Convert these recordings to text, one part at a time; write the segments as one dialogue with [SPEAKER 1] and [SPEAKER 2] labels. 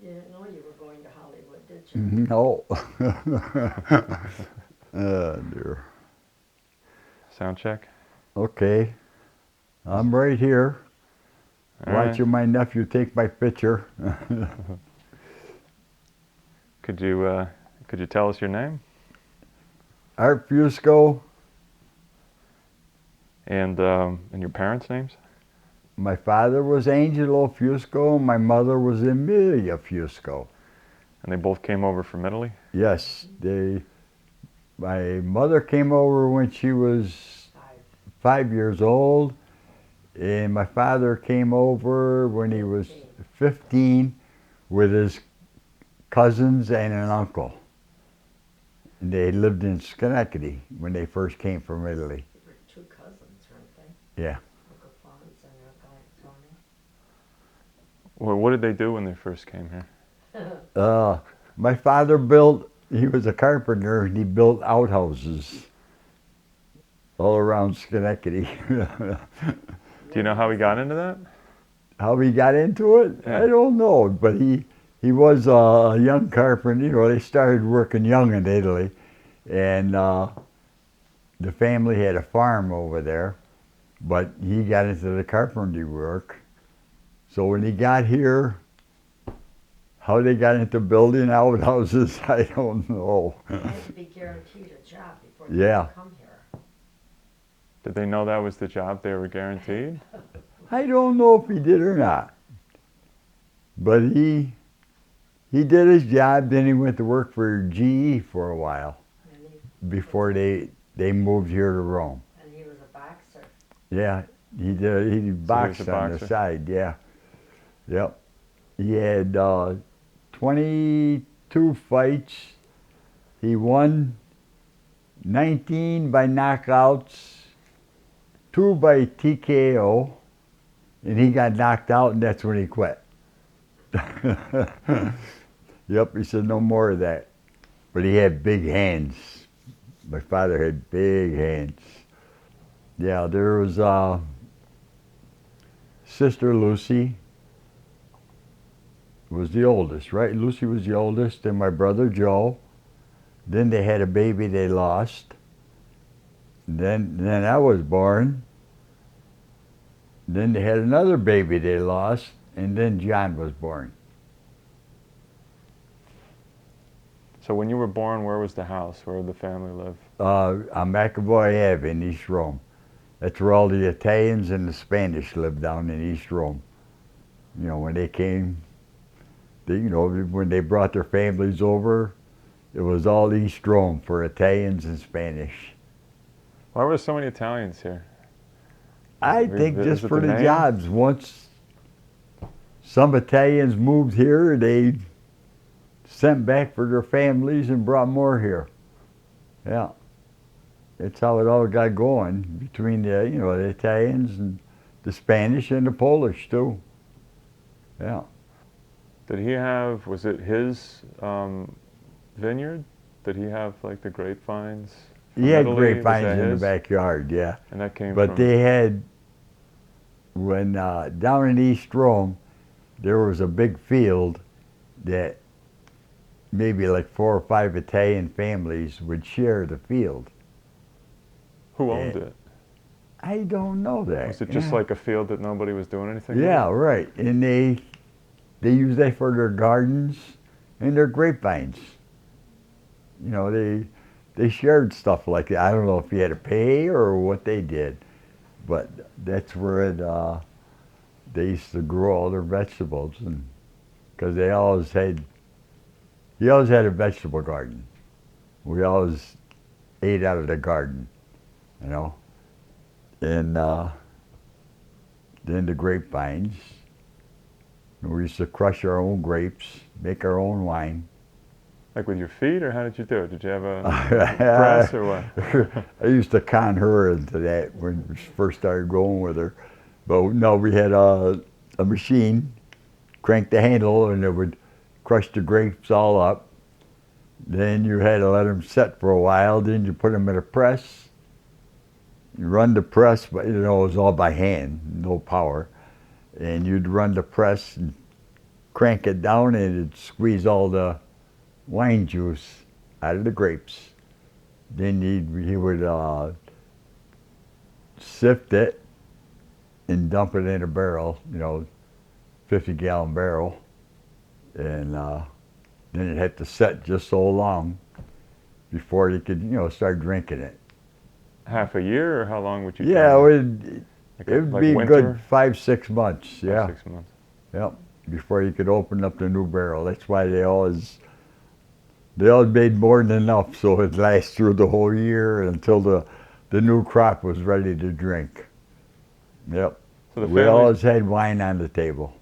[SPEAKER 1] You didn't know you were going to Hollywood, did you?
[SPEAKER 2] No. Dear.
[SPEAKER 3] Sound check.
[SPEAKER 2] Okay, I'm right here,
[SPEAKER 3] All right.
[SPEAKER 2] watching my nephew take my picture.
[SPEAKER 3] Could you tell us your name
[SPEAKER 2] Art Fusco.
[SPEAKER 3] and your parents' names?
[SPEAKER 2] My father was Angelo Fusco. My mother was Emilia Fusco.
[SPEAKER 3] And they both came over from Italy.
[SPEAKER 2] Yes, my mother came over when she was 5 years old, and my father came over when he was 15 with his cousins and an uncle. And they lived in Schenectady when they first came from Italy.
[SPEAKER 1] They were two cousins, weren't they?
[SPEAKER 2] Yeah.
[SPEAKER 1] Uncle Franz and Uncle Tony.
[SPEAKER 3] Well, what did they do when they first came here?
[SPEAKER 2] My father he was a carpenter, and he built outhouses all around Schenectady.
[SPEAKER 3] Do you know how he got into that?
[SPEAKER 2] How he got into it,
[SPEAKER 3] Yeah.
[SPEAKER 2] I don't know, but he was a young carpenter. You know, they started working young in Italy, and the family had a farm over there, but he got into the carpentry work. So when he got here, how they got into building outhouses, I don't know.
[SPEAKER 1] They had to be guaranteed a job before they
[SPEAKER 2] Yeah.
[SPEAKER 1] could come here.
[SPEAKER 3] Did they know that was the job they were guaranteed?
[SPEAKER 2] I don't know if he did or not, but he did his job. Then he went to work for GE for a while before they moved here to Rome.
[SPEAKER 1] And he was a boxer.
[SPEAKER 2] Yeah, he did. He boxed
[SPEAKER 3] a
[SPEAKER 2] on the
[SPEAKER 3] boxer?
[SPEAKER 2] side. Yeah, yep. He had 22 fights. He won 19 by knockouts, 2 by TKO, and he got knocked out, and that's when he quit. Yep, he said no more of that. But he had big hands. My father had big hands. Yeah, there was Sister Lucy was the oldest, right? Lucy was the oldest, and my brother Joe. Then they had a baby they lost. Then I was born. Then they had another baby they lost, and then John was born.
[SPEAKER 3] So when you were born, where was the house? Where did the family live?
[SPEAKER 2] On McAvoy Ave in East Rome. That's where all the Italians and the Spanish lived, down in East Rome. You know, when they came, when they brought their families over, it was all East Rome for Italians and Spanish.
[SPEAKER 3] Why were there so many Italians here?
[SPEAKER 2] I
[SPEAKER 3] Is
[SPEAKER 2] think
[SPEAKER 3] it
[SPEAKER 2] just
[SPEAKER 3] the
[SPEAKER 2] for the
[SPEAKER 3] name?
[SPEAKER 2] jobs. Once some Italians moved here, they sent back for their families and brought more here. Yeah. That's how it all got going between the Italians and the Spanish and the Polish too. Yeah.
[SPEAKER 3] Did he have? Was it his vineyard? Did he have like the grapevines? From
[SPEAKER 2] He had
[SPEAKER 3] Italy?
[SPEAKER 2] grapevines
[SPEAKER 3] Was that
[SPEAKER 2] in the
[SPEAKER 3] his?
[SPEAKER 2] backyard, yeah.
[SPEAKER 3] And that came
[SPEAKER 2] But
[SPEAKER 3] from.
[SPEAKER 2] they had, when down in East Rome, there was a big field that maybe like 4 or 5 Italian families would share the field.
[SPEAKER 3] Who owned it?
[SPEAKER 2] I don't know that.
[SPEAKER 3] Was it just like a field that nobody was doing anything
[SPEAKER 2] Yeah,
[SPEAKER 3] with?
[SPEAKER 2] right. And they use that for their gardens and their grapevines. You know, they shared stuff like that. I don't know if you had to pay or what they did, but that's where they used to grow all their vegetables, and because he always had a vegetable garden. We always ate out of the garden, you know, and then the grapevines. We used to crush our own grapes, make our own wine.
[SPEAKER 3] Like with your feet, or how did you do it? Did you have a press or what?
[SPEAKER 2] I used to con her into that when we first started going with her. But no, we had a machine, crank the handle, and it would crush the grapes all up. Then you had to let them set for a while. Then you put them in a press. You run the press, but it was all by hand, no power. And you'd run the press and crank it down and it'd squeeze all the wine juice out of the grapes. Then he would sift it and dump it in a barrel, 50-gallon barrel, and then it had to set just so long before you could, start drinking it.
[SPEAKER 3] Half a year, or how long would you?
[SPEAKER 2] Yeah,
[SPEAKER 3] time
[SPEAKER 2] it would
[SPEAKER 3] like
[SPEAKER 2] be a
[SPEAKER 3] winter?
[SPEAKER 2] good 5-6 months.
[SPEAKER 3] Five,
[SPEAKER 2] Yeah,
[SPEAKER 3] 6 months.
[SPEAKER 2] yep. Before you could open up the new barrel. That's why they always made more than enough so it lasts through the whole year until the new crop was ready to drink. Yep.
[SPEAKER 3] So the
[SPEAKER 2] We
[SPEAKER 3] families,
[SPEAKER 2] always had wine on the table.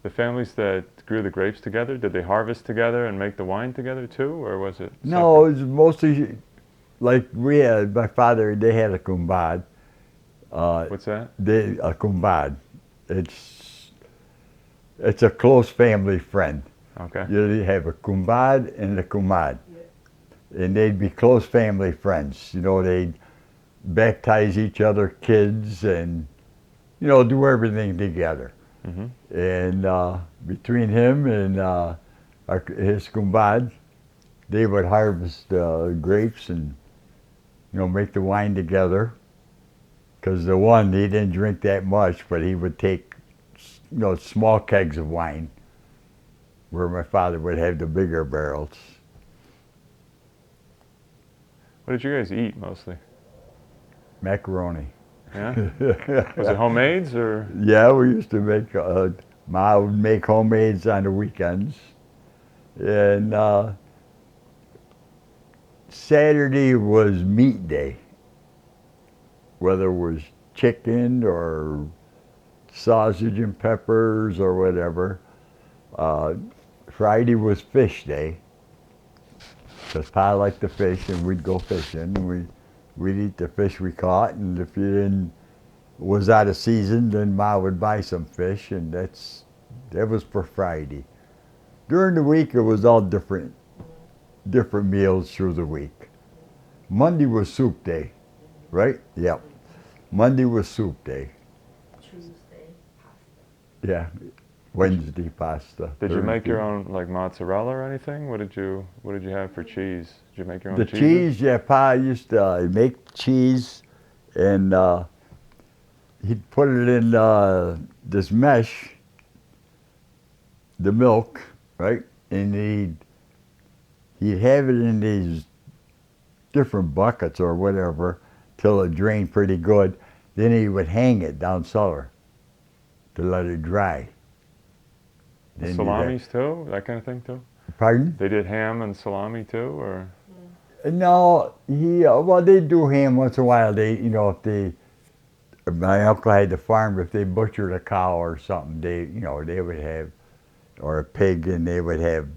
[SPEAKER 3] the families that grew the grapes together, did they harvest together and make the wine together too, or was it?
[SPEAKER 2] No, it was mostly like we had. My father, they had a kumbad.
[SPEAKER 3] Separate? What's that?
[SPEAKER 2] A kumbad. It's a close family friend.
[SPEAKER 3] Okay.
[SPEAKER 2] You have a kumbad and a kumad. And they'd be close family friends. They'd baptize each other kids and, do everything together.
[SPEAKER 3] Mm-hmm.
[SPEAKER 2] And between him and his kumbad, they would harvest grapes and, make the wine together. Because the one, he didn't drink that much, but he would take, small kegs of wine, where my father would have the bigger barrels.
[SPEAKER 3] What did you guys eat mostly?
[SPEAKER 2] Macaroni.
[SPEAKER 3] Yeah. Was it homemades or?
[SPEAKER 2] Yeah, we used to make, Ma would make homemades on the weekends. And Saturday was meat day. Whether it was chicken or sausage and peppers or whatever. Friday was fish day. Because Pa liked to fish and we'd go fishing. And we'd eat the fish we caught, and if was out of season, then Ma would buy some fish, and that was for Friday. During the week, it was all different meals through the week. Monday was soup day, right? Yep. Monday was soup day.
[SPEAKER 1] Tuesday, pasta.
[SPEAKER 2] Yeah. Wednesday pasta.
[SPEAKER 3] Did you make
[SPEAKER 2] Thursday.
[SPEAKER 3] your own like mozzarella or anything? What did you have for cheese? Did you make your own
[SPEAKER 2] The
[SPEAKER 3] cheeses?
[SPEAKER 2] cheese, yeah, Pa used to make cheese, and he'd put it in this mesh, the milk, right? And he'd have it in these different buckets or whatever till it drained pretty good. Then he would hang it down cellar to let it dry. Then you'd have-
[SPEAKER 3] Salamis too? That kind of thing too?
[SPEAKER 2] Pardon?
[SPEAKER 3] They did ham and salami too, or?
[SPEAKER 2] No, well, they do ham once in a while. My uncle had the farm. If they butchered a cow or something, they would have, or a pig, and they would have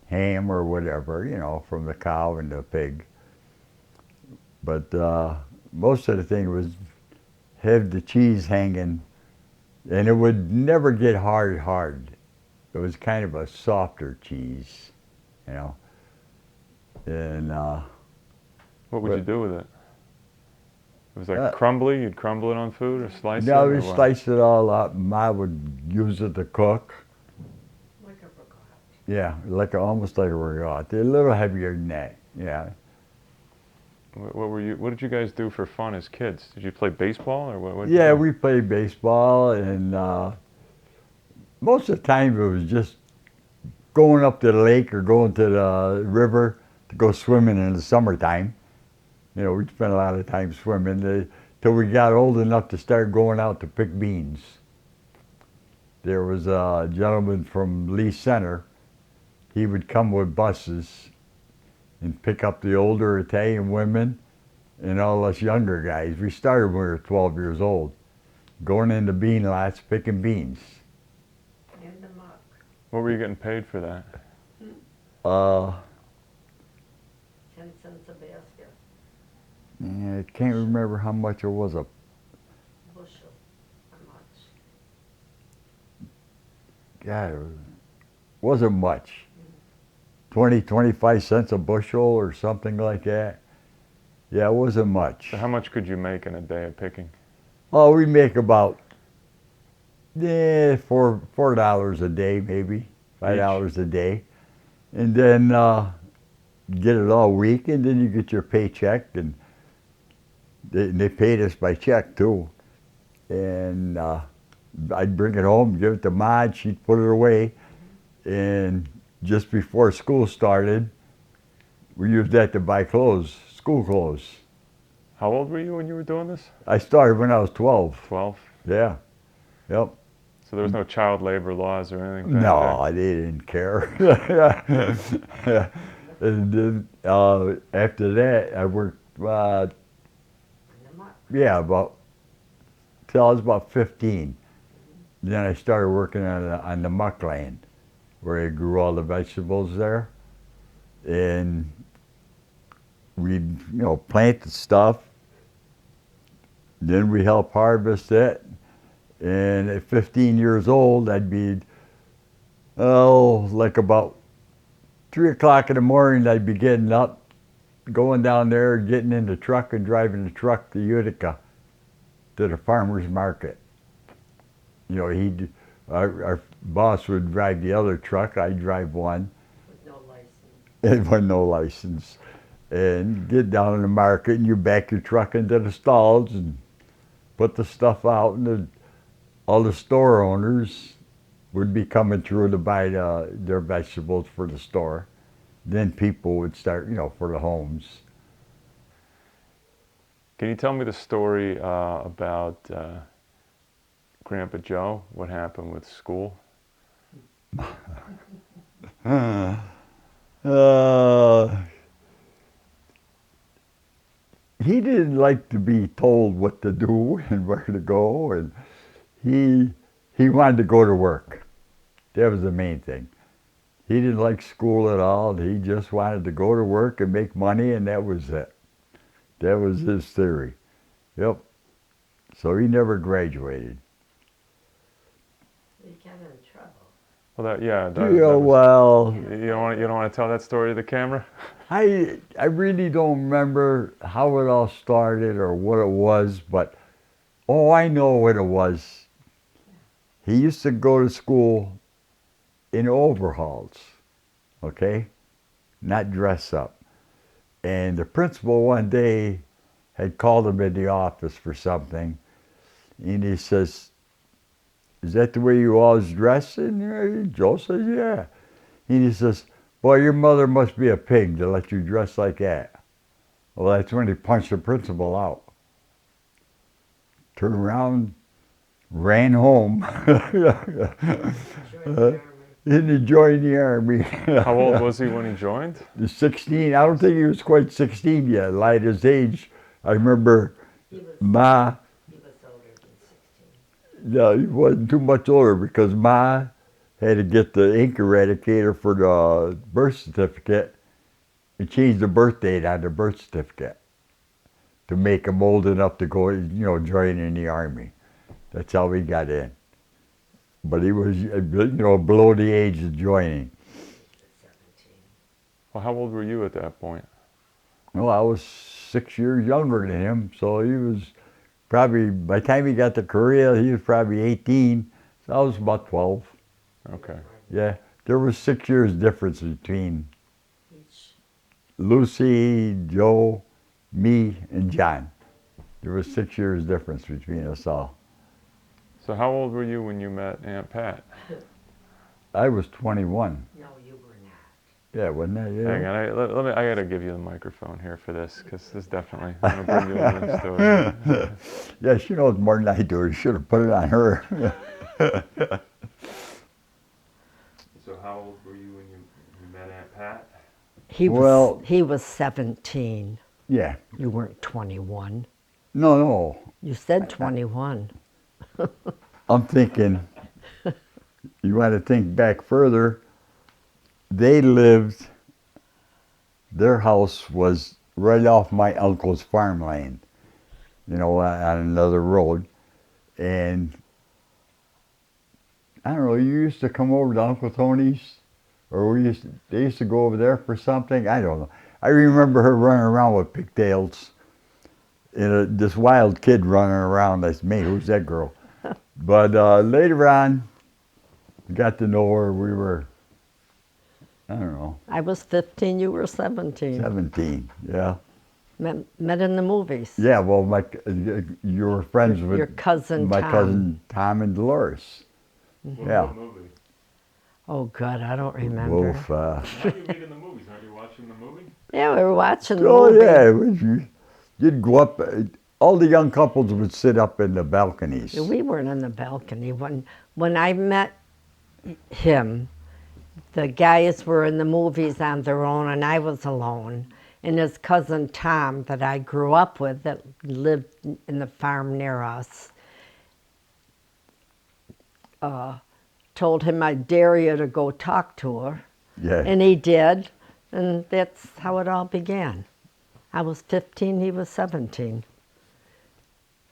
[SPEAKER 2] ham or whatever, from the cow and the pig. But most of the thing was have the cheese hanging, and it would never get hard. It was kind of a softer cheese, And
[SPEAKER 3] What would you do with it? It was like
[SPEAKER 2] Uh,
[SPEAKER 3] crumbly? You'd crumble it on food or slice it?
[SPEAKER 2] now
[SPEAKER 3] or
[SPEAKER 2] we
[SPEAKER 3] what?
[SPEAKER 2] sliced it all up. Ma would use it to cook.
[SPEAKER 1] Like a ricotta.
[SPEAKER 2] Yeah, almost like a ricotta. They're a little heavier than that. Yeah.
[SPEAKER 3] What did you guys do for fun as kids? Did you play baseball or what?
[SPEAKER 2] Yeah, we played baseball, and most of the time it was just going up to the lake or going to the river to go swimming in the summertime. We'd spend a lot of time swimming till we got old enough to start going out to pick beans. There was a gentleman from Lee Center. He would come with buses and pick up the older Italian women and all us younger guys. We started when we were 12 years old, going into bean lots, picking beans.
[SPEAKER 1] In the muck.
[SPEAKER 3] What were you getting paid for that?
[SPEAKER 1] 10 cents a basket.
[SPEAKER 2] I can't remember how much it was a
[SPEAKER 1] Bushel. How much?
[SPEAKER 2] God, it wasn't much. 25 cents a bushel or something like that. Yeah, it wasn't much.
[SPEAKER 3] So how much could you make in a day of picking?
[SPEAKER 2] Oh, we make about Yeah, $4 a day, maybe $5 a day, and then get it all week, and then you get your paycheck, and they paid us by check too. And I'd bring it home, give it to Ma, she'd put it away, and just before school started, we used that to buy clothes, school clothes.
[SPEAKER 3] How old were you when you were doing this?
[SPEAKER 2] I started when I was 12.
[SPEAKER 3] 12.
[SPEAKER 2] Yeah. Yep.
[SPEAKER 3] So there was no child labor laws or anything back
[SPEAKER 2] No, they didn't care. And then after that, I worked,
[SPEAKER 1] In the muck.
[SPEAKER 2] yeah, about till I was about 15. Then I started working on the muck land, where I grew all the vegetables there, and we'd plant the stuff. Then we help harvest it, and at 15 years old, I'd be like about 3 o'clock in the morning. I'd be getting up, going down there, getting in the truck, and driving the truck to Utica, to the farmers market. Our boss would drive the other truck. I'd drive one.
[SPEAKER 1] With no license.
[SPEAKER 2] It was no license. And get down in the market, and you back your truck into the stalls and put the stuff out, and all the store owners would be coming through to buy their vegetables for the store. Then people would start, for the homes.
[SPEAKER 3] Can you tell me the story about Grandpa Joe? What happened with school?
[SPEAKER 2] He didn't like to be told what to do and where to go, and he wanted to go to work. That was the main thing. He didn't like school at all. He just wanted to go to work and make money, and that was it. That was his theory. Yep. So he never graduated.
[SPEAKER 1] You got in trouble.
[SPEAKER 3] Well,
[SPEAKER 2] Well,
[SPEAKER 3] you don't want to tell that story to the camera?
[SPEAKER 2] I really don't remember how it all started or what it was, but I know what it was. He used to go to school in overalls, okay? Not dress up. And the principal one day had called him in the office for something, and he says, "Is that the way you always dress?" And Joe says, "Yeah." And he says, "Boy, your mother must be a pig to let you dress like that." Well, that's when he punched the principal out. Turned around, ran home. And he joined the army.
[SPEAKER 3] How old was he when he joined?
[SPEAKER 2] 16. I don't think he was quite 16 yet. Lied his age. I remember
[SPEAKER 1] He was
[SPEAKER 2] Ma.
[SPEAKER 1] He was older than 16.
[SPEAKER 2] No, he wasn't too much older because Ma had to get the ink eradicator for the birth certificate and change the birth date on the birth certificate to make him old enough to go, join in the army. That's how he got in. But he was, below the age of joining.
[SPEAKER 1] 17.
[SPEAKER 3] Well, how old were you at that point?
[SPEAKER 2] Well, I was 6 years younger than him, so he was probably, by the time he got to Korea, he was probably 18. So I was about 12.
[SPEAKER 3] Okay.
[SPEAKER 2] Yeah, there was 6 years difference between
[SPEAKER 1] Each.
[SPEAKER 2] Lucy, Joe, me, and John. There was 6 years difference between us all.
[SPEAKER 3] So how old were you when you met Aunt Pat?
[SPEAKER 2] I was 21.
[SPEAKER 1] No, you were not.
[SPEAKER 2] Yeah, wasn't that? Yeah.
[SPEAKER 3] Hang on, I gotta give you the microphone here for this, because this definitely, I'm gonna bring you into the story.
[SPEAKER 2] Yeah, she knows more than I do. You should have put it on her.
[SPEAKER 3] So how old were you when you met Aunt Pat?
[SPEAKER 4] He was 17.
[SPEAKER 2] Yeah.
[SPEAKER 4] You weren't 21.
[SPEAKER 2] No.
[SPEAKER 4] You said 21.
[SPEAKER 2] I'm thinking, you want to think back further, their house was right off my uncle's farmland, on another road. And I don't know, you used to come over to Uncle Tony's, or they used to go over there for something, I don't know. I remember her running around with pigtails, and this wild kid running around. That's me. Who's that girl? But later on, got to know her. We were, I don't know,
[SPEAKER 4] I was 15, you were 17.
[SPEAKER 2] 17. Yeah.
[SPEAKER 4] Met in the movies.
[SPEAKER 2] Yeah. Well, you were friends with
[SPEAKER 4] Your cousin
[SPEAKER 2] my
[SPEAKER 4] Tom.
[SPEAKER 2] cousin Tom and Dolores. Yeah.
[SPEAKER 3] What movie?
[SPEAKER 4] Oh, God, I don't remember.
[SPEAKER 2] Wolf.
[SPEAKER 3] Now you meet in the movies. Aren't you watching the movie?
[SPEAKER 4] Yeah, we were watching the
[SPEAKER 2] Oh
[SPEAKER 4] movie.
[SPEAKER 2] yeah. You'd go up. All the young couples would sit up in the balconies.
[SPEAKER 4] We weren't in the balcony. When I met him, the guys were in the movies on their own, and I was alone. And his cousin Tom, that I grew up with, that lived in the farm near us, told him, "I dare you to go talk to her."
[SPEAKER 2] Yeah.
[SPEAKER 4] And he did, and that's how it all began. I was 15, he was 17.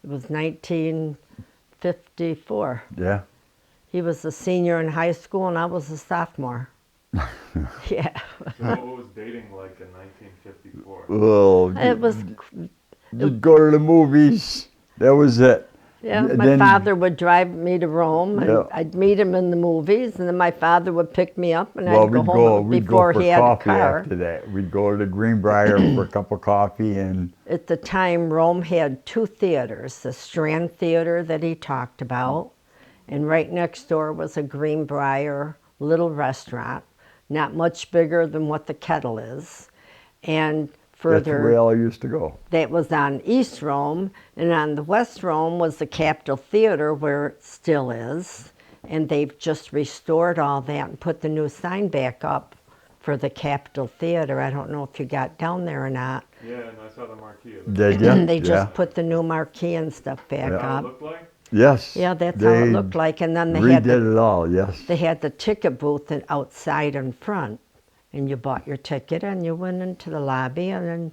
[SPEAKER 4] It was 1954.
[SPEAKER 2] Yeah.
[SPEAKER 4] He was a senior in high school, and I was a sophomore. Yeah.
[SPEAKER 3] So what was dating like in 1954?
[SPEAKER 2] Well,
[SPEAKER 4] It was,
[SPEAKER 2] you'd go to the movies. That was it.
[SPEAKER 4] yeah,
[SPEAKER 2] And
[SPEAKER 4] my
[SPEAKER 2] then-
[SPEAKER 4] father would drive me to Rome, and
[SPEAKER 2] Yeah.
[SPEAKER 4] I'd meet him in the movies, and then my father would pick me up, and
[SPEAKER 2] Well,
[SPEAKER 4] I'd go home
[SPEAKER 2] we'd
[SPEAKER 4] before
[SPEAKER 2] go for
[SPEAKER 4] he had a
[SPEAKER 2] coffee
[SPEAKER 4] car.
[SPEAKER 2] after that. We'd go to the Greenbrier for a cup of coffee and
[SPEAKER 4] At the time, Rome had two theaters, the Strand Theater that he talked about, and right next door was a Greenbrier little restaurant, not much bigger than what the Kettle is. And
[SPEAKER 2] that's where we
[SPEAKER 4] further,
[SPEAKER 2] all used to go.
[SPEAKER 4] that was on East Rome, and on the West Rome was the Capitol Theater, where it still is. And they've just restored all that and put the new sign back up for the Capitol Theater. I don't know if you got down there or not.
[SPEAKER 3] Yeah, and I saw the marquee of it.
[SPEAKER 2] Did ya?
[SPEAKER 4] They
[SPEAKER 2] Yeah.
[SPEAKER 4] just put the new marquee and stuff back
[SPEAKER 2] Yeah.
[SPEAKER 3] How it
[SPEAKER 4] up.
[SPEAKER 3] looked like?
[SPEAKER 2] Yes.
[SPEAKER 4] Yeah, that's how it
[SPEAKER 2] They
[SPEAKER 4] looked like. And then they had
[SPEAKER 2] redid it all. Yes.
[SPEAKER 4] they had the ticket booth outside in front, and you bought your ticket and you went into the lobby, and then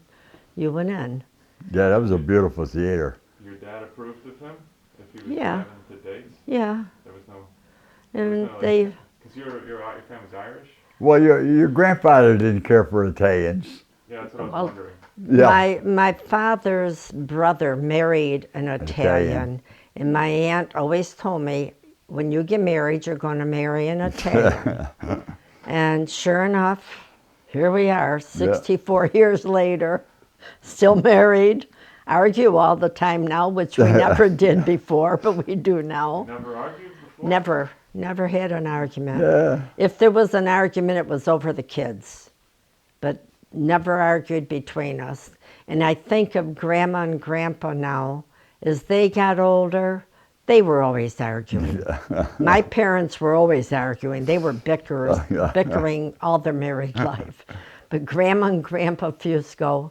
[SPEAKER 4] you went in.
[SPEAKER 2] Yeah, that was a beautiful theater.
[SPEAKER 3] Your dad approved of him? If he was
[SPEAKER 4] Yeah.
[SPEAKER 3] driving to dates?
[SPEAKER 4] Yeah,
[SPEAKER 3] There was no...
[SPEAKER 4] and
[SPEAKER 3] no,
[SPEAKER 4] they
[SPEAKER 3] Because your family's Irish?
[SPEAKER 2] Well, your grandfather didn't care for Italians.
[SPEAKER 3] Yeah, that's what I was
[SPEAKER 4] Well,
[SPEAKER 3] wondering.
[SPEAKER 2] Yeah.
[SPEAKER 4] my father's brother married an Italian, and my aunt always told me, when you get married, you're going to marry an Italian. And sure enough, here we are, 64 years later, still married. Argue all the time now, which we never did before, but we do now.
[SPEAKER 3] Never argued before?
[SPEAKER 4] Never had an argument.
[SPEAKER 2] Yeah.
[SPEAKER 4] If there was an argument, it was over the kids, but never argued between us. And I think of Grandma and Grandpa now, as they got older, they were always arguing. My parents were always arguing. They were bickering all their married life. But Grandma and Grandpa Fusco,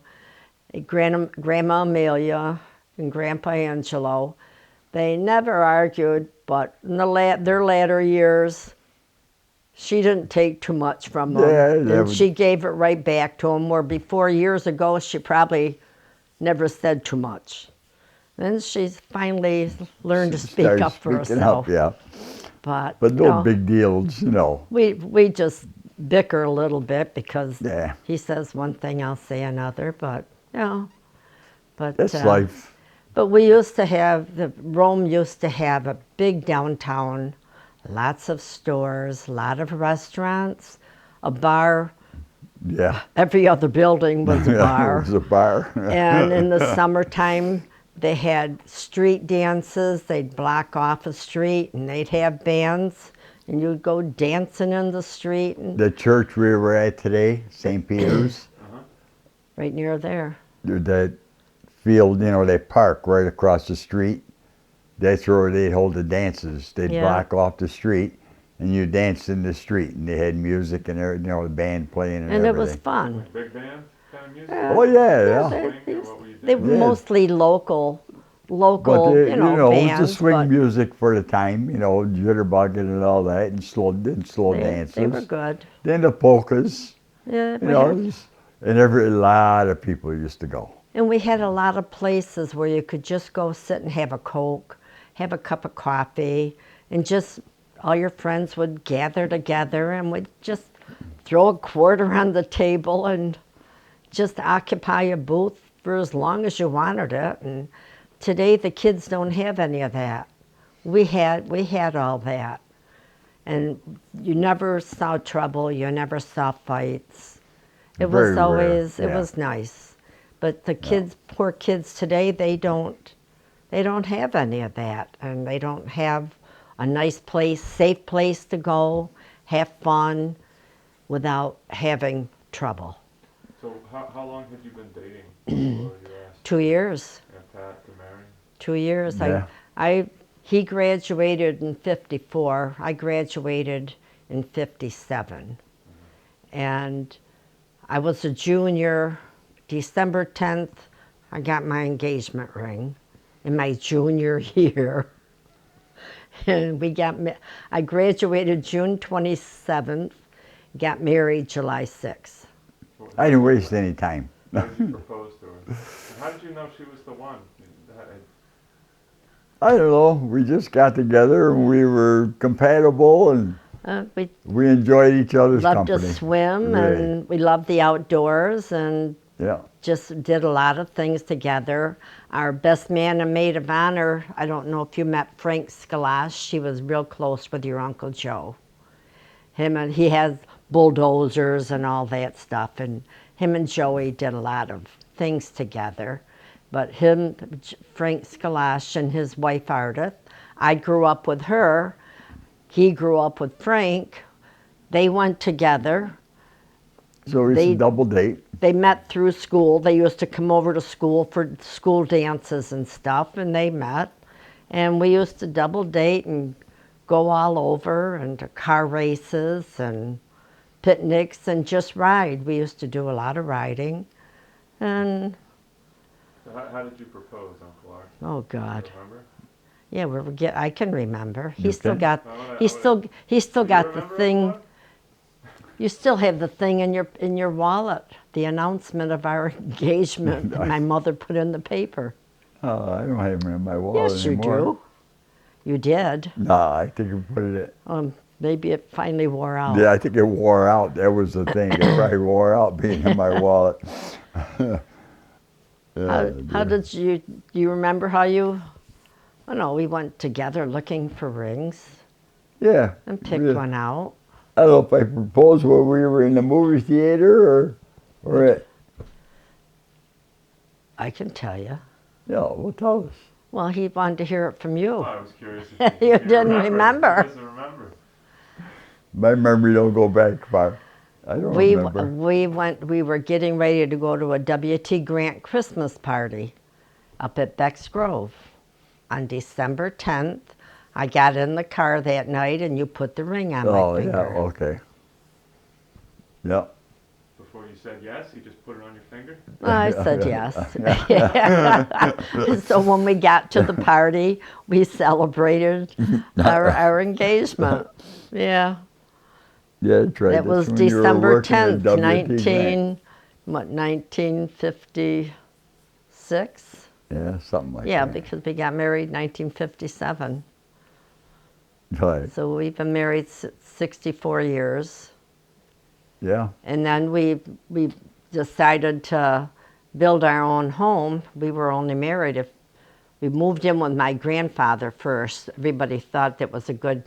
[SPEAKER 4] Grandma Amelia and Grandpa Angelo, they never argued, but in their latter years, she didn't take too much from them.
[SPEAKER 2] Yeah,
[SPEAKER 4] and
[SPEAKER 2] that would-
[SPEAKER 4] she gave it right back to them, where before years ago, she probably never said too much. Then she's finally learned to speak
[SPEAKER 2] Started
[SPEAKER 4] up for
[SPEAKER 2] speaking
[SPEAKER 4] herself.
[SPEAKER 2] up, yeah.
[SPEAKER 4] But
[SPEAKER 2] But
[SPEAKER 4] you
[SPEAKER 2] no
[SPEAKER 4] know,
[SPEAKER 2] big deals, you know.
[SPEAKER 4] we just bicker a little bit because
[SPEAKER 2] Yeah.
[SPEAKER 4] he says one thing, I'll say another. But you know, but
[SPEAKER 2] That's life.
[SPEAKER 4] But we used to have Rome used to have a big downtown, lots of stores, a lot of restaurants, a bar.
[SPEAKER 2] Yeah.
[SPEAKER 4] Every other building was a
[SPEAKER 2] Yeah,
[SPEAKER 4] bar.
[SPEAKER 2] It was a bar.
[SPEAKER 4] And in the summertime, they had street dances. They'd block off a street, and they'd have bands, and you'd go dancing in the street, and
[SPEAKER 2] The church we were at today, St. Peter's,
[SPEAKER 4] right near there.
[SPEAKER 2] that field, you know, they park right across the street. That's where they'd hold the dances. They'd
[SPEAKER 4] Yeah.
[SPEAKER 2] block off the street, and you danced in the street, and they had music and everything, you know, the band playing and
[SPEAKER 4] And it
[SPEAKER 2] everything.
[SPEAKER 4] was fun.
[SPEAKER 3] Big band kind of music?
[SPEAKER 2] Oh yeah, yeah.
[SPEAKER 4] They,
[SPEAKER 3] Swing, or what were you
[SPEAKER 4] they
[SPEAKER 3] doing?
[SPEAKER 4] were
[SPEAKER 2] Yeah.
[SPEAKER 4] mostly local,
[SPEAKER 2] But
[SPEAKER 4] you know,
[SPEAKER 2] it was
[SPEAKER 4] bands.
[SPEAKER 2] the swing
[SPEAKER 4] but
[SPEAKER 2] music for the time, you know, jitterbugging and all that, and slow
[SPEAKER 4] they,
[SPEAKER 2] dances.
[SPEAKER 4] they were good.
[SPEAKER 2] Then the polkas,
[SPEAKER 4] Yeah,
[SPEAKER 2] you
[SPEAKER 4] we
[SPEAKER 2] know,
[SPEAKER 4] had-
[SPEAKER 2] and a lot of people used to go.
[SPEAKER 4] and we had a lot of places where you could just go sit and have a Coke, have a cup of coffee, and just all your friends would gather together and would just throw a quarter on the table and just occupy a booth for as long as you wanted it. And today the kids don't have any of that. We had all that. And you never saw trouble, you never saw fights. It
[SPEAKER 2] Very
[SPEAKER 4] was
[SPEAKER 2] rare,
[SPEAKER 4] always, it
[SPEAKER 2] yeah.
[SPEAKER 4] was nice. But the kids, poor kids today, they don't have any of that. And they don't have a nice place, safe place to go, have fun without having trouble.
[SPEAKER 3] So how long had you been dating before you asked
[SPEAKER 4] 2 years.
[SPEAKER 3] Pat to marry?
[SPEAKER 4] 2 years.
[SPEAKER 2] Yeah.
[SPEAKER 4] He graduated in 54. I graduated in 57. And I was a junior. December 10th, I got my engagement ring in my junior year. And I graduated June 27th, got married July 6th.
[SPEAKER 2] I didn't waste any time.
[SPEAKER 3] How did you propose to her? And how did you know she was the one?
[SPEAKER 2] I don't know. We just got together and we were compatible and
[SPEAKER 4] We
[SPEAKER 2] we enjoyed each other's
[SPEAKER 4] loved
[SPEAKER 2] company.
[SPEAKER 4] to swim
[SPEAKER 2] Really.
[SPEAKER 4] and we loved the outdoors and
[SPEAKER 2] Yeah.
[SPEAKER 4] just did a lot of things together. Our best man and maid of honor, I don't know if you met Frank Skalash, she was real close with your Uncle Joe. He has bulldozers and all that stuff, and him and Joey did a lot of things together. But Frank Skalash and his wife Ardith, I grew up with her, he grew up with Frank, they went together.
[SPEAKER 2] So it's
[SPEAKER 4] They-
[SPEAKER 2] a double date.
[SPEAKER 4] They met through school. They used to come over to school for school dances and stuff, and they met. And we used to double date and go all over and to car races and picnics and just ride. We used to do a lot of riding. And,
[SPEAKER 3] So how did you propose, Uncle Art?
[SPEAKER 4] oh God.
[SPEAKER 3] Do you remember?
[SPEAKER 4] Yeah, I can remember.
[SPEAKER 2] You
[SPEAKER 4] He still
[SPEAKER 2] can?
[SPEAKER 4] got,
[SPEAKER 3] I wanna-
[SPEAKER 4] he
[SPEAKER 3] I
[SPEAKER 4] still
[SPEAKER 3] wanna- Do you
[SPEAKER 4] got the
[SPEAKER 3] remember,
[SPEAKER 4] thing.
[SPEAKER 3] Uncle Art?
[SPEAKER 4] You still have the thing in your wallet, the announcement of our engagement that my mother put in the paper.
[SPEAKER 2] I don't have it in my wallet
[SPEAKER 4] Yes, you
[SPEAKER 2] anymore.
[SPEAKER 4] do. You did.
[SPEAKER 2] No, I think I put it
[SPEAKER 4] Maybe it finally wore out.
[SPEAKER 2] Yeah, I think it wore out. That was the thing. It probably wore out being in my wallet.
[SPEAKER 4] How did you? Do you remember how you? Oh no, we went together looking for rings
[SPEAKER 2] Yeah.
[SPEAKER 4] and picked
[SPEAKER 2] yeah.
[SPEAKER 4] one out.
[SPEAKER 2] I don't know if I proposed when we were in the movie theater or it.
[SPEAKER 4] I can tell you.
[SPEAKER 2] Yeah, well, tell us.
[SPEAKER 4] Well, he wanted to hear it from
[SPEAKER 3] Oh,
[SPEAKER 4] you.
[SPEAKER 3] I was curious if
[SPEAKER 4] You
[SPEAKER 3] if
[SPEAKER 4] didn't remember.
[SPEAKER 3] He doesn't remember.
[SPEAKER 2] My memory don't go back far. I don't remember.
[SPEAKER 4] We were getting ready to go to a W.T. Grant Christmas party up at Beck's Grove on December 10th. I got in the car that night and you put the ring on my
[SPEAKER 2] Oh, yeah,
[SPEAKER 4] finger.
[SPEAKER 2] okay. Yeah.
[SPEAKER 3] Before you said yes, he just put it on your finger?
[SPEAKER 4] I said yes. So when we got to the party, we celebrated our engagement. Yeah,
[SPEAKER 2] Yeah, that's right.
[SPEAKER 4] that was
[SPEAKER 2] That's when you were
[SPEAKER 4] December
[SPEAKER 2] working at
[SPEAKER 4] 10th,
[SPEAKER 2] WT Grant.
[SPEAKER 4] 1956?
[SPEAKER 2] Yeah, something like
[SPEAKER 4] Yeah,
[SPEAKER 2] that.
[SPEAKER 4] because we got married in 1957.
[SPEAKER 2] Right.
[SPEAKER 4] So we've been married 64 years.
[SPEAKER 2] Yeah.
[SPEAKER 4] And then we decided to build our own home. We were only married if we moved in with my grandfather first. Everybody thought that was a good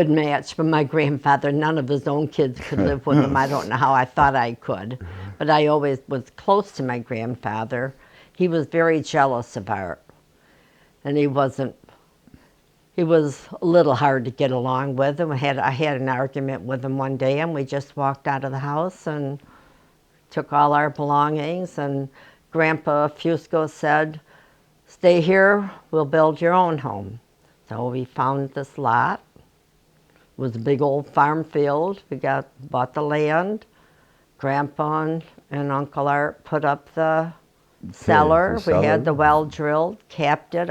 [SPEAKER 4] match for my grandfather. None of his own kids could live with him. I don't know how I thought I could, but I always was close to my grandfather. He was very jealous of Art, and he was a little hard to get along with him. I had an argument with him one day, and we just walked out of the house and took all our belongings, and Grandpa Fusco said, "Stay here, we'll build your own home." So we found this lot. It was a big old farm field. We bought the land. Grandpa and Uncle Art put up the cellar.
[SPEAKER 2] the
[SPEAKER 4] We had
[SPEAKER 2] cellar.
[SPEAKER 4] the well drilled, capped it.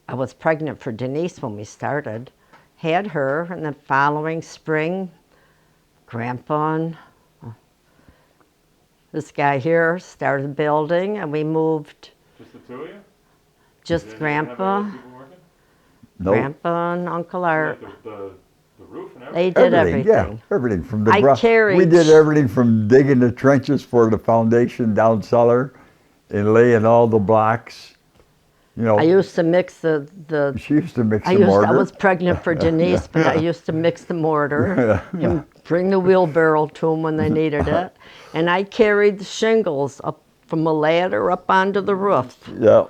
[SPEAKER 4] I was pregnant for Denise when we started. Had her, and the following spring, Grandpa and this guy here started building, and we moved.
[SPEAKER 3] Just the two of you?
[SPEAKER 4] Just
[SPEAKER 3] You didn't have
[SPEAKER 4] Grandpa,
[SPEAKER 3] other people working?
[SPEAKER 2] Nope.
[SPEAKER 4] Grandpa and Uncle
[SPEAKER 3] You
[SPEAKER 4] Art.
[SPEAKER 3] had the roof and
[SPEAKER 4] They
[SPEAKER 3] everything?
[SPEAKER 4] did everything.
[SPEAKER 2] Yeah, everything from the
[SPEAKER 4] I
[SPEAKER 2] ground.
[SPEAKER 4] carried-
[SPEAKER 2] We did everything from digging the trenches for the foundation down cellar and laying all the blocks You know,
[SPEAKER 4] I used to mix the
[SPEAKER 2] she used to mix
[SPEAKER 4] I
[SPEAKER 2] the mortar.
[SPEAKER 4] was pregnant for Denise, but I used to mix the mortar and bring the wheelbarrow to them when they needed it. And I carried the shingles up from a ladder up onto the roof.
[SPEAKER 2] Yeah.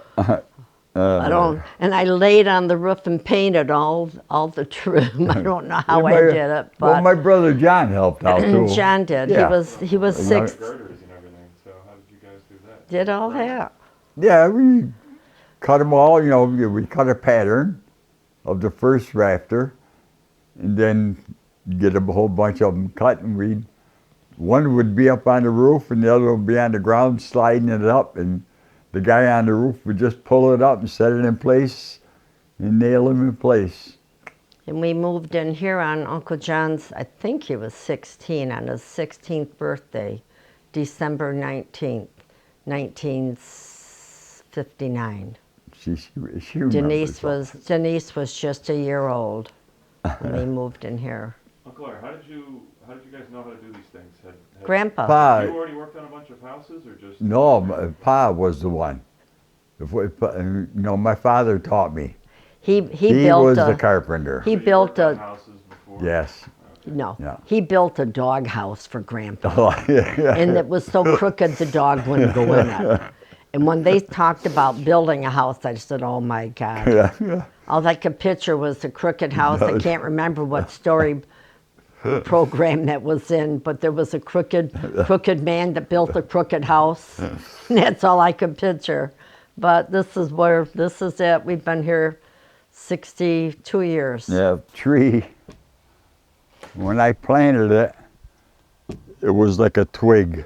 [SPEAKER 4] And I laid on the roof and painted all the trim. I don't know how I did it,
[SPEAKER 2] Well,
[SPEAKER 4] but
[SPEAKER 2] my brother John helped out too.
[SPEAKER 4] John did.
[SPEAKER 2] Yeah.
[SPEAKER 4] He was
[SPEAKER 2] Yeah.
[SPEAKER 4] six.
[SPEAKER 3] Girders and everything. So how did you guys do that?
[SPEAKER 4] Did all that.
[SPEAKER 2] Yeah, we cut them all. You know, we cut a pattern of the first rafter, and then get a whole bunch of them cut, and one would be up on the roof, and the other would be on the ground sliding it up, and the guy on the roof would just pull it up and set it in place and nail them in place.
[SPEAKER 4] And we moved in here on Uncle John's, I think he was 16, on his 16th birthday, December 19th, 1959.
[SPEAKER 2] She remembers.
[SPEAKER 4] Denise was just a year old when we moved in here.
[SPEAKER 3] Uncle Larry, how did you guys know how to do these things?
[SPEAKER 4] Grandpa.
[SPEAKER 2] Pa,
[SPEAKER 3] you already worked on a bunch of houses, or just?
[SPEAKER 2] no, Pa was the one. You know, my father taught me.
[SPEAKER 4] He
[SPEAKER 2] He was the carpenter.
[SPEAKER 4] He
[SPEAKER 3] So you
[SPEAKER 4] built
[SPEAKER 3] worked on
[SPEAKER 4] a
[SPEAKER 3] houses before?
[SPEAKER 2] Yes.
[SPEAKER 4] no.
[SPEAKER 2] Yeah.
[SPEAKER 4] He built a dog house for Grandpa.
[SPEAKER 2] Oh, yeah.
[SPEAKER 4] And it was so crooked the dog wouldn't go in it. And when they talked about building a house, I said, "Oh my God!"
[SPEAKER 2] Yeah.
[SPEAKER 4] All I could picture was the crooked house. I can't remember what story program that was in, but there was a crooked man that built a crooked house. And that's all I could picture. But this is it. We've been here 62 years.
[SPEAKER 2] Yeah, tree. When I planted it, it was like a twig.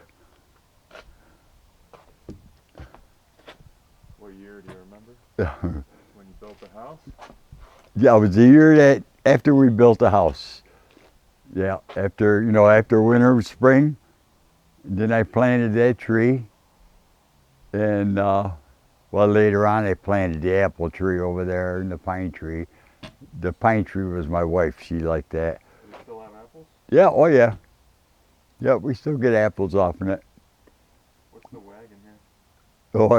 [SPEAKER 3] What year do you remember?
[SPEAKER 2] Yeah,
[SPEAKER 3] When you built the house?
[SPEAKER 2] it was the year that after we built the house. Yeah, after winter, spring, then I planted that tree. And later on I planted the apple tree over there and the pine tree. The pine tree was my wife. She liked that.
[SPEAKER 3] Do you still have apples?
[SPEAKER 2] Yeah, oh yeah. Yeah, we still get apples off in it.
[SPEAKER 3] What's the wagon here?
[SPEAKER 2] Oh,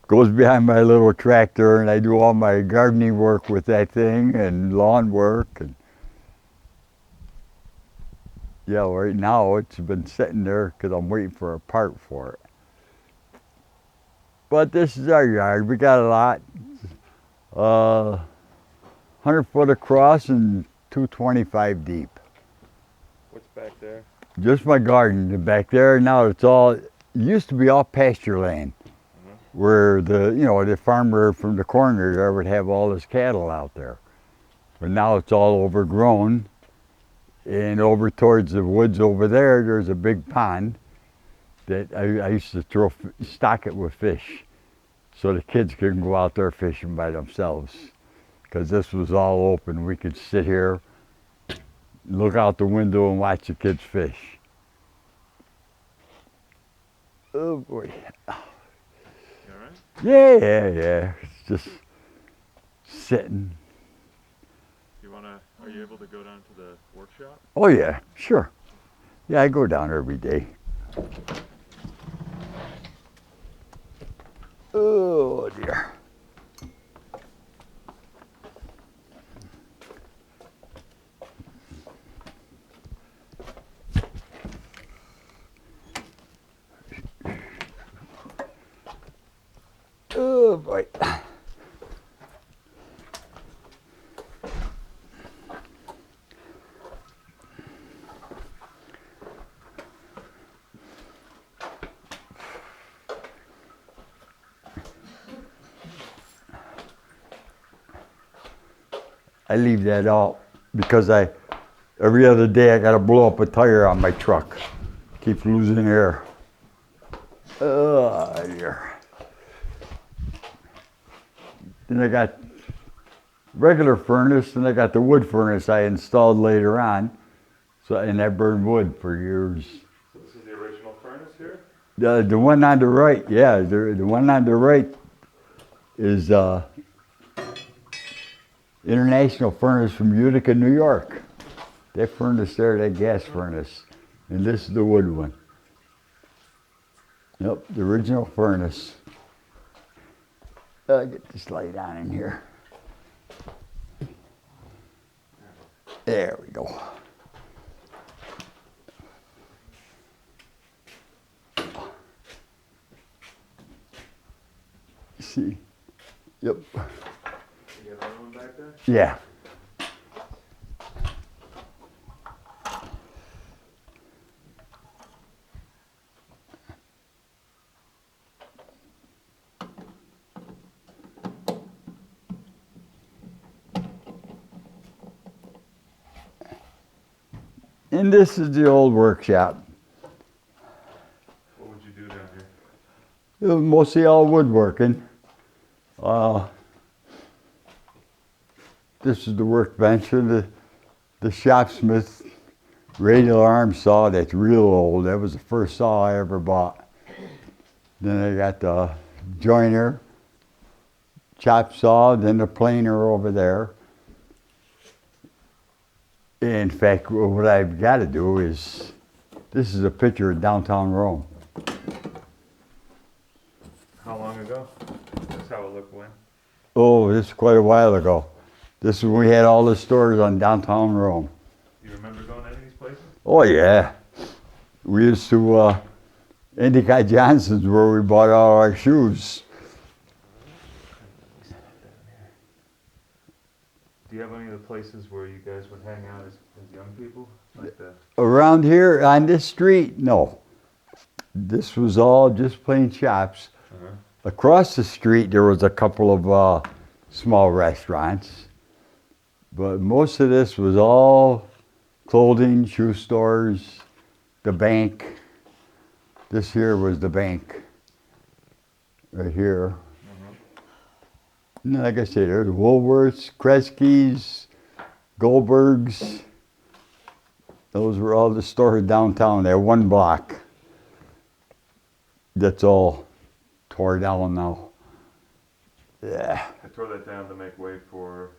[SPEAKER 2] goes behind my little tractor, and I do all my gardening work with that thing and lawn work. And yeah, right now it's been sitting there because I'm waiting for a part for it. But this is our yard. We got a lot. 100 foot across and 225 deep.
[SPEAKER 3] What's back there?
[SPEAKER 2] Just my garden back there. Now it used to be all pasture land, where the farmer from the corner there would have all his cattle out there. But now it's all overgrown, and over towards the woods over there's a big pond that I used to stock it with fish, so the kids could go out there fishing by themselves. Because this was all open, we could sit here, look out the window and watch the kids fish. Oh boy.
[SPEAKER 3] You all right?
[SPEAKER 2] Yeah. It's just sitting.
[SPEAKER 3] Are you able to go down to the workshop?
[SPEAKER 2] Oh yeah, sure. Yeah, I go down every day. Oh dear. Oh boy. I leave that out because every other day I gotta blow up a tire on my truck. Keep losing air. Dear. Then I got regular furnace, and I got the wood furnace I installed later on. And I burned wood for years.
[SPEAKER 3] So this is the original furnace here?
[SPEAKER 2] The one on the right, yeah, the one on the right is International Furnace from Utica, New York. That furnace there, that gas furnace. And this is the wood one. Yep, the original furnace. Get this light on in here. There we go. See? Yep.
[SPEAKER 3] You got another one back there?
[SPEAKER 2] Yeah. And this is the old workshop.
[SPEAKER 3] What would you do down here?
[SPEAKER 2] It was mostly all woodworking. This is the workbench and the shopsmith radial arm saw that's real old. That was the first saw I ever bought. Then I got the joiner, chop saw, then the planer over there. In fact, what I've got to do is, this is a picture of downtown Rome.
[SPEAKER 3] How long ago? That's how it looked when?
[SPEAKER 2] Oh, this is quite a while ago. This is when we had all the stores on downtown Rome.
[SPEAKER 3] You remember going to any of these places?
[SPEAKER 2] Oh yeah. We used to, Endicott Johnson's where we bought all our shoes.
[SPEAKER 3] Do you have any of the places where you guys would hang out as young people? Like the
[SPEAKER 2] Around here on this street, no. This was all just plain shops. Across the street there was a couple of small restaurants. But most of this was all clothing, shoe stores, the bank. This here was the bank, right here. And like I said, there's Woolworths, Kresge's, Goldberg's. Those were all the stores downtown there, one block. That's all tore down now. Yeah.
[SPEAKER 3] I tore that down to make way for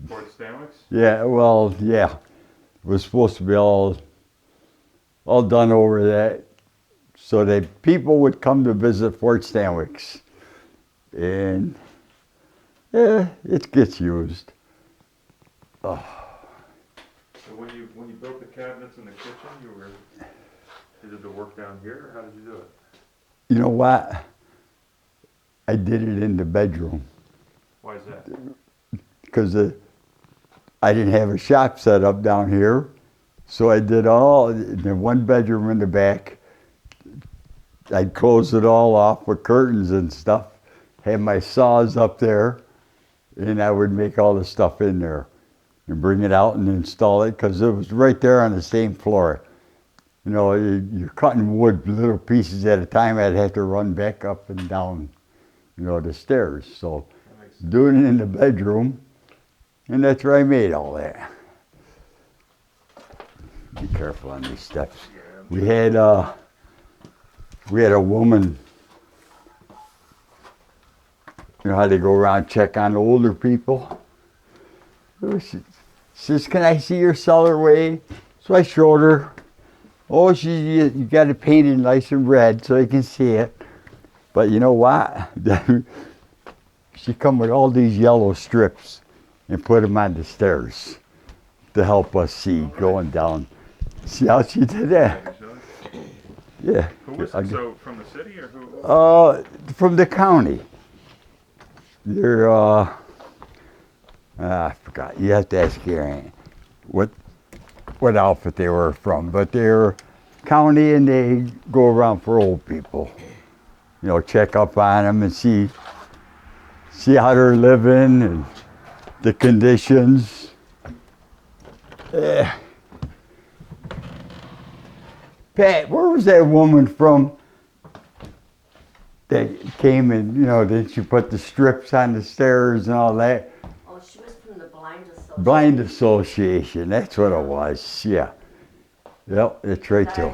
[SPEAKER 3] Fort Stanwix?
[SPEAKER 2] Yeah, well, yeah. It was supposed to be all done over that so that people would come to visit Fort Stanwix. And yeah, it gets used.
[SPEAKER 3] So when you built the cabinets in the kitchen, you did the work down here, or how did you do it?
[SPEAKER 2] You know what? I did it in the bedroom
[SPEAKER 3] Why is that?
[SPEAKER 2] because I didn't have a shop set up down here. So I did all in the one bedroom in the back. I'd close it all off with curtains and stuff. Had my saws up there, and I would make all the stuff in there and bring it out and install it because it was right there on the same floor. You know, you're cutting wood little pieces at a time. I'd have to run back up and down, you know, the stairs. So
[SPEAKER 3] That makes sense.
[SPEAKER 2] doing it in the bedroom, and that's where I made all that. Be careful on these steps. We had a woman. You know how they go around check on older people? She says, "Can I see your cellar way?" So I showed her. Oh, you got it painted nice and red so you can see it. But you know what? She come with all these yellow strips and put them on the stairs to help us see going down. See how she did that? Yeah.
[SPEAKER 3] Who was it? So from the city or who?
[SPEAKER 2] From the county. They're, I forgot. You have to ask Gary what outfit they were from. But they're county and they go around for old people. You know, check up on them and see how they're living and the conditions. Pat, where was that woman from that came and, you know, then she put the strips on the stairs and all that?
[SPEAKER 1] Oh, she was from the Blind Association.
[SPEAKER 2] Blind Association, that's what it was, yeah. Yep, that's right too.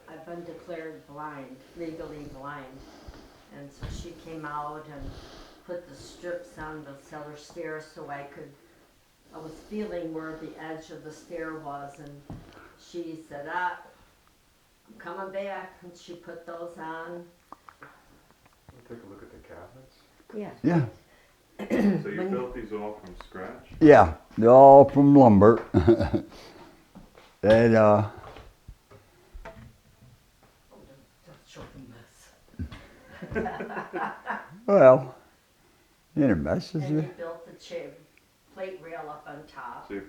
[SPEAKER 1] I've been declared blind, legally blind. And so she came out and put the strips on the cellar stairs so I was feeling where the edge of the stair was, and she said, I'm coming back, and she put those on.
[SPEAKER 3] Take a look at
[SPEAKER 1] Yeah.
[SPEAKER 2] Yeah.
[SPEAKER 3] So you
[SPEAKER 1] When-
[SPEAKER 3] built these all from scratch?
[SPEAKER 2] Yeah, they're all from lumber. And
[SPEAKER 1] Don't show the mess.
[SPEAKER 2] well, in a mess is
[SPEAKER 1] And
[SPEAKER 2] it?
[SPEAKER 1] he built the plate rail up on top.
[SPEAKER 3] So you,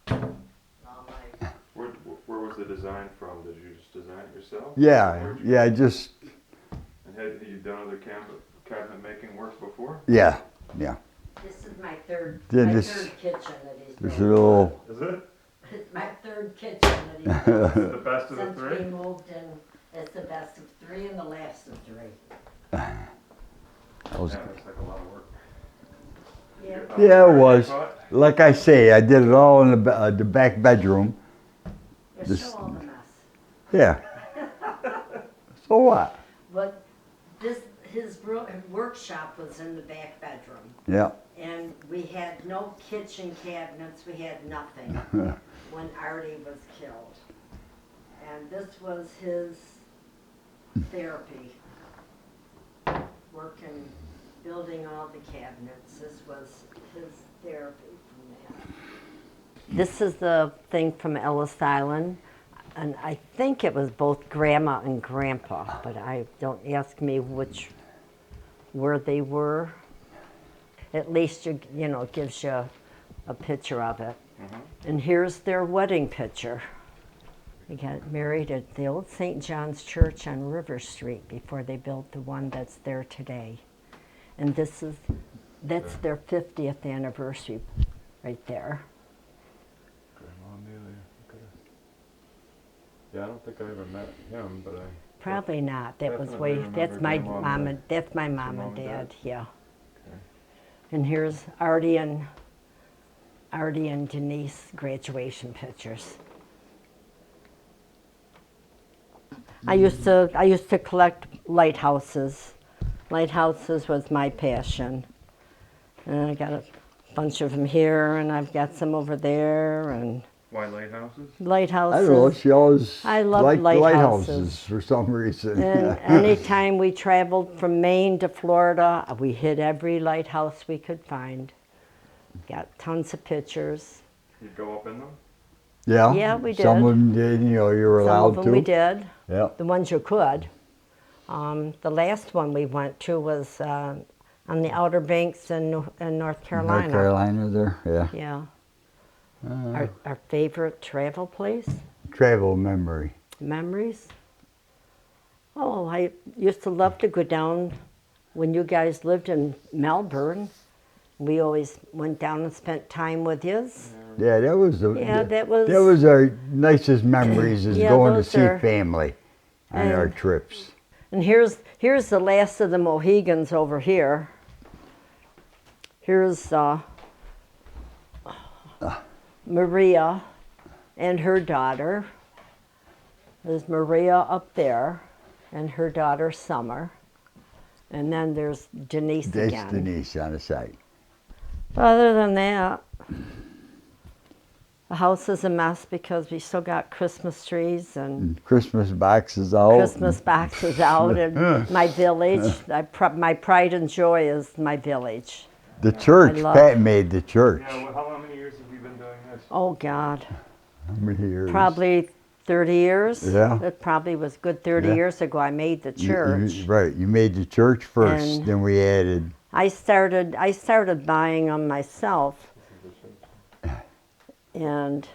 [SPEAKER 1] All my,
[SPEAKER 3] where was the design from? Did you just design it yourself?
[SPEAKER 2] Yeah,
[SPEAKER 3] Where'd you
[SPEAKER 2] yeah,
[SPEAKER 3] get it?
[SPEAKER 2] just
[SPEAKER 3] And had you done other cabinet making work before?
[SPEAKER 2] yeah.
[SPEAKER 1] this is my third
[SPEAKER 2] Yeah, this-
[SPEAKER 1] kitchen that he's
[SPEAKER 2] There's a
[SPEAKER 1] built.
[SPEAKER 2] little.
[SPEAKER 3] Is it?
[SPEAKER 1] It's my third kitchen that he's built.
[SPEAKER 3] Is it the best of the
[SPEAKER 1] Since
[SPEAKER 3] three?
[SPEAKER 1] we moved in, it's the best of three and the last of three.
[SPEAKER 2] That was,
[SPEAKER 3] Yeah, it's like a lot of work.
[SPEAKER 1] Yeah.
[SPEAKER 2] Yeah, it
[SPEAKER 3] Where
[SPEAKER 2] was.
[SPEAKER 3] you caught?
[SPEAKER 2] like I say, I did it all in the back bedroom.
[SPEAKER 1] Yeah,
[SPEAKER 2] This-
[SPEAKER 1] show all the mess.
[SPEAKER 2] Yeah. So what?
[SPEAKER 1] But his workshop was in the back bedroom.
[SPEAKER 2] Yeah.
[SPEAKER 1] And we had no kitchen cabinets, we had nothing when Artie was killed. And this was his therapy. Working, building all the cabinets, this was his therapy from that. This is the thing from Ellis Island. And I think it was both Grandma and Grandpa, but don't ask me where they were. At least it gives you a picture of it. And here's their wedding picture. They got married at the old St. John's Church on River Street before they built the one that's there today. And that's their 50th anniversary right there.
[SPEAKER 3] Grandma Amelia. Okay. Yeah, I don't think I ever met him, but I.
[SPEAKER 1] Probably not. That was
[SPEAKER 3] Definitely
[SPEAKER 1] way. That's
[SPEAKER 3] remember
[SPEAKER 1] my
[SPEAKER 3] Grandma and
[SPEAKER 1] mom
[SPEAKER 3] Dad.
[SPEAKER 1] and that's my mom
[SPEAKER 3] Mom
[SPEAKER 1] and
[SPEAKER 3] and
[SPEAKER 1] dad.
[SPEAKER 3] Dad?
[SPEAKER 1] Yeah.
[SPEAKER 3] Okay.
[SPEAKER 1] And here's Artie and Denise graduation pictures. I used to collect lighthouses. Lighthouses was my passion. And I got a bunch of them here, and I've got some over there, and
[SPEAKER 3] Why lighthouses?
[SPEAKER 1] lighthouses.
[SPEAKER 2] I don't know. She always
[SPEAKER 1] I love
[SPEAKER 2] liked
[SPEAKER 1] lighthouses.
[SPEAKER 2] lighthouses for some reason.
[SPEAKER 1] And anytime we traveled from Maine to Florida, we hit every lighthouse we could find. Got tons of pictures.
[SPEAKER 3] You'd go up in them?
[SPEAKER 2] Yeah.
[SPEAKER 1] Yeah, we
[SPEAKER 2] Some
[SPEAKER 1] did.
[SPEAKER 2] of them did. You were
[SPEAKER 1] Some
[SPEAKER 2] allowed
[SPEAKER 1] of them
[SPEAKER 2] to.
[SPEAKER 1] we did,
[SPEAKER 2] Yeah.
[SPEAKER 1] the ones you could. The last one we went to was on the Outer Banks in North Carolina.
[SPEAKER 2] North Carolina there. Yeah.
[SPEAKER 1] Yeah. Our favorite travel place?
[SPEAKER 2] Travel memory.
[SPEAKER 1] Memories? Oh, I used to love to go down when you guys lived in Melbourne. We always went down and spent time with yous.
[SPEAKER 2] Yeah, that was the.
[SPEAKER 1] Yeah,
[SPEAKER 2] that
[SPEAKER 1] was.
[SPEAKER 2] was our nicest memories is
[SPEAKER 1] Yeah,
[SPEAKER 2] going to
[SPEAKER 1] those
[SPEAKER 2] see
[SPEAKER 1] are-
[SPEAKER 2] family on our
[SPEAKER 1] and-
[SPEAKER 2] trips.
[SPEAKER 1] And here's the last of the Mohegans over here. Here's Maria and her daughter. There's Maria up there and her daughter Summer. And then there's Denise
[SPEAKER 2] That's
[SPEAKER 1] again.
[SPEAKER 2] Denise on the side.
[SPEAKER 1] Other than that, the house is a mess because we still got Christmas trees and
[SPEAKER 2] And Christmas boxes out.
[SPEAKER 1] Christmas boxes out and my village. My pride and joy is my village.
[SPEAKER 2] The church.
[SPEAKER 1] I love-
[SPEAKER 2] Pat made the church.
[SPEAKER 3] Yeah, well, how many years have you been doing this?
[SPEAKER 1] Oh God,
[SPEAKER 2] How many years?
[SPEAKER 1] probably 30 years.
[SPEAKER 2] Yeah.
[SPEAKER 1] It probably was good 30
[SPEAKER 2] Yeah.
[SPEAKER 1] years ago I made the
[SPEAKER 2] You-
[SPEAKER 1] church.
[SPEAKER 2] right. You made the church first,
[SPEAKER 1] And-
[SPEAKER 2] then we added.
[SPEAKER 1] I started buying them myself, and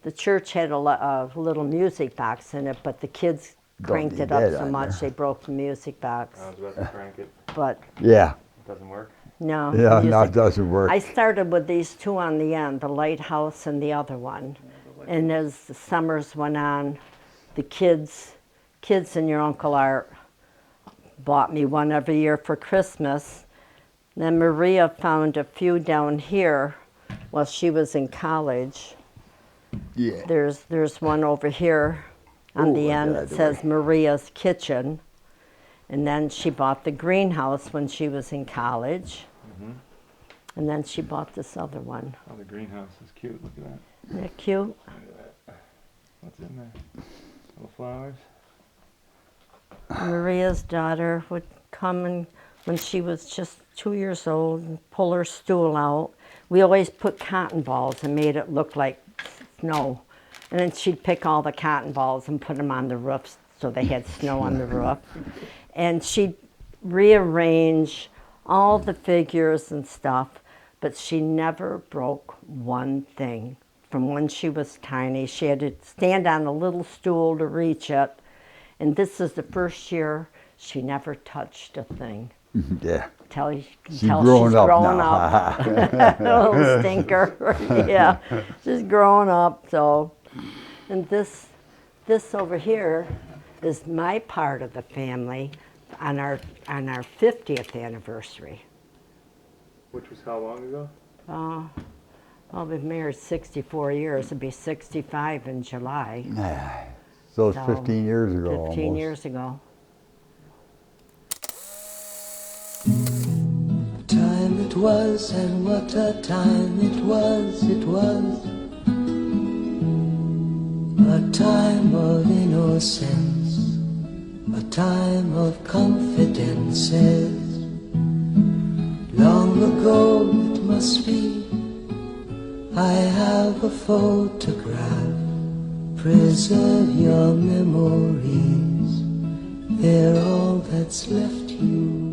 [SPEAKER 1] the church had a little music box in it, but the kids
[SPEAKER 2] Don't
[SPEAKER 1] cranked
[SPEAKER 2] need
[SPEAKER 1] it up
[SPEAKER 2] that
[SPEAKER 1] so
[SPEAKER 2] on
[SPEAKER 1] much
[SPEAKER 2] there.
[SPEAKER 1] they broke the music box.
[SPEAKER 3] I was about to crank it.
[SPEAKER 1] But
[SPEAKER 2] Yeah.
[SPEAKER 3] It doesn't work.
[SPEAKER 1] no,
[SPEAKER 2] Yeah. No, it
[SPEAKER 1] music.
[SPEAKER 2] doesn't work.
[SPEAKER 1] I started with these two on the end, the lighthouse and the other one. And as the summers went on, the kids and your Uncle Art bought me one every year for Christmas. Then Maria found a few down here while she was in college.
[SPEAKER 2] yeah.
[SPEAKER 1] There's one over here on
[SPEAKER 2] Ooh,
[SPEAKER 1] the
[SPEAKER 2] look
[SPEAKER 1] end
[SPEAKER 2] at
[SPEAKER 1] that
[SPEAKER 2] that
[SPEAKER 1] says Maria's Kitchen. And then she bought the greenhouse when she was in college.
[SPEAKER 3] Mhm.
[SPEAKER 1] And then she bought this other one.
[SPEAKER 3] Oh, the greenhouse is cute. Look at that.
[SPEAKER 1] Isn't that cute?
[SPEAKER 3] Look at that. What's in there? Little flowers.
[SPEAKER 1] Maria's daughter would come and
[SPEAKER 4] when she was just 2 years old and pull her stool out. We always put cotton balls and made it look like snow. And then she'd pick all the cotton balls and put them on the roofs so they had snow on the roof. And she'd rearrange all the figures and stuff, but she never broke one thing. From when she was tiny, she had to stand on a little stool to reach it. And this is the first year she never touched a thing.
[SPEAKER 2] Yeah.
[SPEAKER 4] Till you can
[SPEAKER 2] She's
[SPEAKER 4] tell
[SPEAKER 2] growing
[SPEAKER 4] she's
[SPEAKER 2] up
[SPEAKER 4] growing
[SPEAKER 2] now.
[SPEAKER 4] up. Little stinker. Yeah, she's growing up. So, and this over here is my part of the family on our 50th anniversary.
[SPEAKER 3] Which was how long ago?
[SPEAKER 4] Well, we've been married 64 years. It'd be 65 in July.
[SPEAKER 2] So it's
[SPEAKER 4] So,
[SPEAKER 2] 15 years ago
[SPEAKER 4] 15
[SPEAKER 2] almost.
[SPEAKER 4] years ago.
[SPEAKER 5] Time it was, and what a time it was, a time of innocence, a time of confidences. Long ago it must be, I have a photograph. Preserve your memories, they're all that's left you.